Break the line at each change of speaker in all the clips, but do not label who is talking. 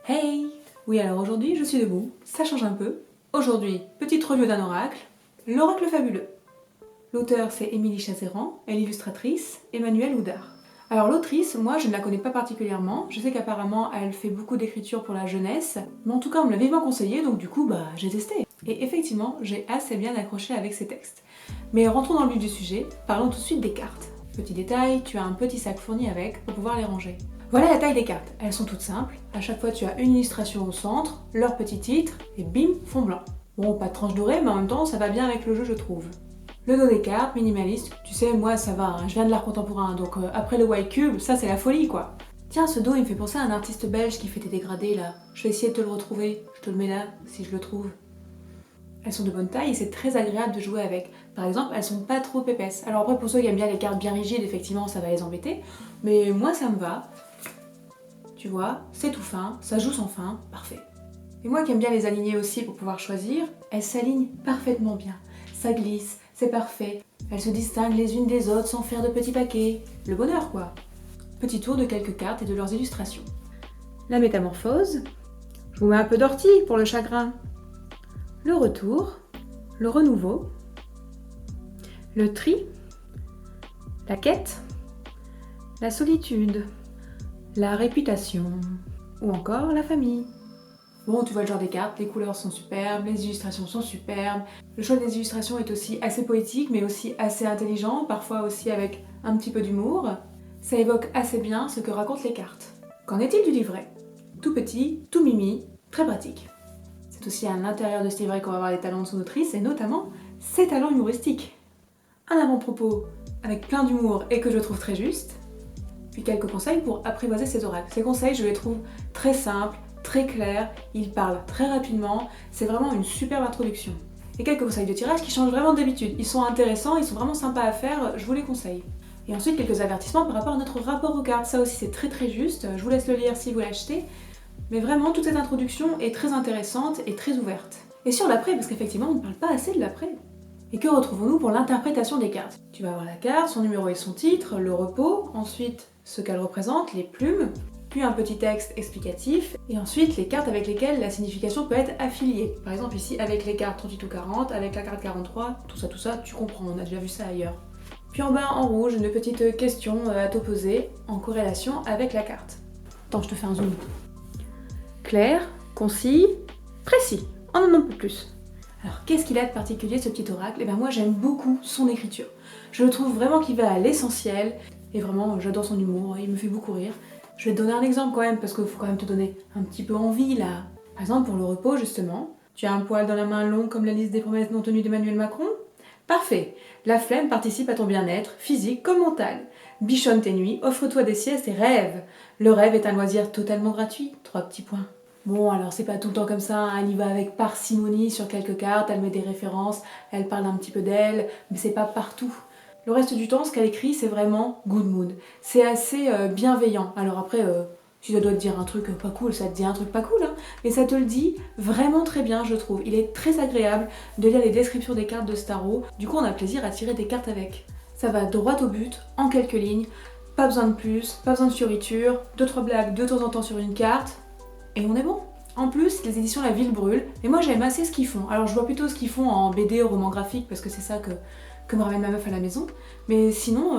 Hey! Oui, alors aujourd'hui, je suis debout, ça change un peu. Aujourd'hui, petite review d'un oracle, l'oracle fabuleux. L'auteur, c'est Émilie Chazéran, et l'illustratrice, Emmanuelle Houdard. Alors l'autrice, moi, je ne la connais pas particulièrement. Je sais qu'apparemment, elle fait beaucoup d'écriture pour la jeunesse, mais en tout cas, on me l'a vivement conseillé, donc du coup, j'ai testé. Et effectivement, j'ai assez bien accroché avec ses textes. Mais rentrons dans le vif du sujet, parlons tout de suite des cartes. Petit détail, tu as un petit sac fourni avec pour pouvoir les ranger. Voilà la taille des cartes, elles sont toutes simples, à chaque fois tu as une illustration au centre, leur petit titre, et bim, fond blanc. Bon, pas de tranche dorée, mais en même temps ça va bien avec le jeu je trouve. Le dos des cartes, minimaliste, tu sais, moi ça va, je viens de l'art contemporain, donc après le white cube, ça c'est la folie quoi. Tiens, ce dos il me fait penser à un artiste belge qui fait des dégradés là, je vais essayer de te le retrouver, je te le mets là, si je le trouve. Elles sont de bonne taille et c'est très agréable de jouer avec. Par exemple, elles sont pas trop épaisses. Alors après, pour ceux qui aiment bien les cartes bien rigides, effectivement, ça va les embêter. Mais moi, ça me va. Tu vois, c'est tout fin, ça joue sans fin, parfait. Et moi qui aime bien les aligner aussi pour pouvoir choisir, elles s'alignent parfaitement bien. Ça glisse, c'est parfait. Elles se distinguent les unes des autres sans faire de petits paquets. Le bonheur, quoi. Petit tour de quelques cartes et de leurs illustrations. La métamorphose. Je vous mets un peu d'ortie pour le chagrin. Le retour, le renouveau, le tri, la quête, la solitude, la réputation ou encore la famille. Bon, tu vois le genre des cartes, les couleurs sont superbes, les illustrations sont superbes. Le choix des illustrations est aussi assez poétique mais aussi assez intelligent, parfois aussi avec un petit peu d'humour. Ça évoque assez bien ce que racontent les cartes. Qu'en est-il du livret? Tout petit, tout mimi, très pratique. C'est aussi à l'intérieur de ce livret qu'on va voir les talents de son autrice, et notamment ses talents humoristiques. Un avant-propos avec plein d'humour et que je trouve très juste, puis quelques conseils pour apprivoiser ses oracles. Ces conseils, je les trouve très simples, très clairs, ils parlent très rapidement, c'est vraiment une superbe introduction. Et quelques conseils de tirage qui changent vraiment d'habitude. Ils sont intéressants, ils sont vraiment sympas à faire, je vous les conseille. Et ensuite, quelques avertissements par rapport à notre rapport aux cartes. Ça aussi, c'est très juste, je vous laisse le lire si vous l'achetez. Mais vraiment, toute cette introduction est très intéressante et très ouverte. Et sur l'après, parce qu'effectivement, on ne parle pas assez de l'après. Et que retrouvons-nous pour l'interprétation des cartes? Tu vas avoir la carte, son numéro et son titre, le repos, ensuite ce qu'elle représente, les plumes, puis un petit texte explicatif, et ensuite les cartes avec lesquelles la signification peut être affiliée. Par exemple ici avec les cartes 38 ou 40, avec la carte 43, tout ça, tu comprends, on a déjà vu ça ailleurs. Puis en bas en rouge, une petite question à t'opposer en corrélation avec la carte. Attends, je te fais un zoom. Clair, concis, précis. On en demande pas plus. Alors qu'est-ce qu'il a de particulier ce petit oracle? Et bien moi j'aime beaucoup son écriture. Je le trouve vraiment qu'il va à l'essentiel. Et vraiment j'adore son humour, il me fait beaucoup rire. Je vais te donner un exemple quand même parce qu'il faut quand même te donner un petit peu envie là. Par exemple pour le repos justement, tu as un poil dans la main long comme la liste des promesses non tenues d'Emmanuel Macron? Parfait. La flemme participe à ton bien-être, physique comme mental. Bichonne tes nuits, offre-toi des siestes et rêve. Le rêve est un loisir totalement gratuit. 3 petits points. Bon, alors c'est pas tout le temps comme ça, hein. Elle y va avec parcimonie sur quelques cartes, elle met des références, elle parle un petit peu d'elle, mais c'est pas partout. Le reste du temps, ce qu'elle écrit, c'est vraiment good mood. C'est assez bienveillant. Alors après, si ça doit te dire un truc pas cool, ça te dit un truc pas cool, hein. Mais ça te le dit vraiment très bien, je trouve. Il est très agréable de lire les descriptions des cartes de ce tarot. Du coup, on a plaisir à tirer des cartes avec. Ça va droit au but, en quelques lignes. Pas besoin de plus, pas besoin de fioritures, 2-3 blagues de temps en temps sur une carte. Et on est bon. En plus, les éditions La Ville Brûle, et moi j'aime assez ce qu'ils font. Alors je vois plutôt ce qu'ils font en BD, au roman graphique, parce que c'est ça que me ramène ma meuf à la maison. Mais sinon,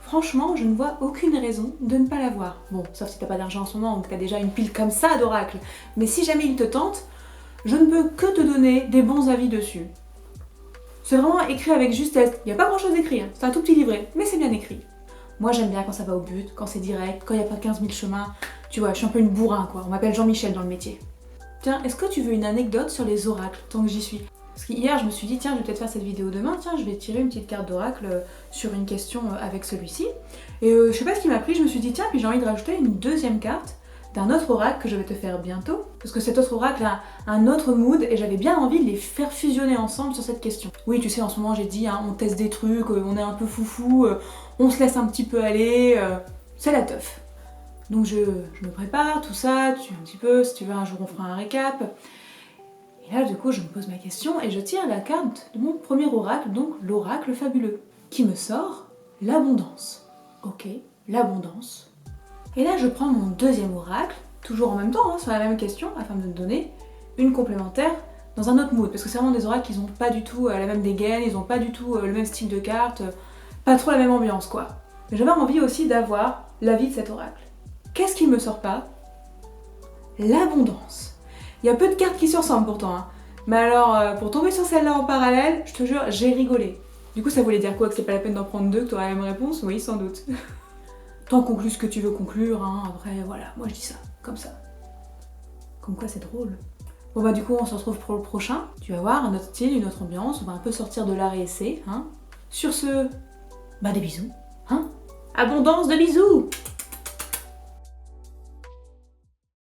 franchement, je ne vois aucune raison de ne pas l'avoir. Bon, sauf si t'as pas d'argent en ce moment, ou que t'as déjà une pile comme ça d'oracles. Mais si jamais il te tente, je ne peux que te donner des bons avis dessus. C'est vraiment écrit avec justesse. Il n'y a pas grand chose écrit, hein. C'est un tout petit livret, mais c'est bien écrit. Moi j'aime bien quand ça va au but, quand c'est direct, quand il n'y a pas 15 000 chemins. Tu vois, je suis un peu une bourrin quoi, on m'appelle Jean-Michel dans le métier. Tiens, est-ce que tu veux une anecdote sur les oracles, tant que j'y suis? Parce qu'hier je me suis dit, tiens, je vais peut-être faire cette vidéo demain, tiens, je vais tirer une petite carte d'oracle sur une question avec celui-ci. Et je sais pas ce qui m'a pris, je me suis dit, tiens, puis j'ai envie de rajouter une deuxième carte d'un autre oracle que je vais te faire bientôt. Parce que cet autre oracle a un autre mood et j'avais bien envie de les faire fusionner ensemble sur cette question. Oui, tu sais, en ce moment j'ai dit, hein, on teste des trucs, on est un peu foufou, on se laisse un petit peu aller, c'est la teuf. Donc je me prépare, tout ça, tu un petit peu, si tu veux un jour on fera un récap. Et là du coup je me pose ma question et je tire la carte de mon premier oracle, donc l'oracle fabuleux, qui me sort l'abondance. Ok, l'abondance. Et là je prends mon deuxième oracle, toujours en même temps, hein, sur la même question, afin de me donner une complémentaire dans un autre mood. Parce que c'est vraiment des oracles qui n'ont pas du tout la même dégaine, ils n'ont pas du tout le même style de carte, pas trop la même ambiance quoi. Mais j'avais envie aussi d'avoir l'avis de cet oracle. Qu'est-ce qui me sort pas? L'abondance. Il y a peu de cartes qui se ressemblent pourtant, hein. Mais alors, pour tomber sur celle-là en parallèle, je te jure, j'ai rigolé. Du coup, ça voulait dire quoi? Que c'est pas la peine d'en prendre deux, que t'auras la même réponse? Oui, sans doute. T'en conclus ce que tu veux conclure, hein. Après, voilà, moi je dis ça, comme ça. Comme quoi, c'est drôle. Bon bah du coup, on se retrouve pour le prochain. Tu vas voir, un autre style, une autre ambiance, on va un peu sortir de l'art et essai, hein. Sur ce, bah des bisous, hein. Abondance de bisous!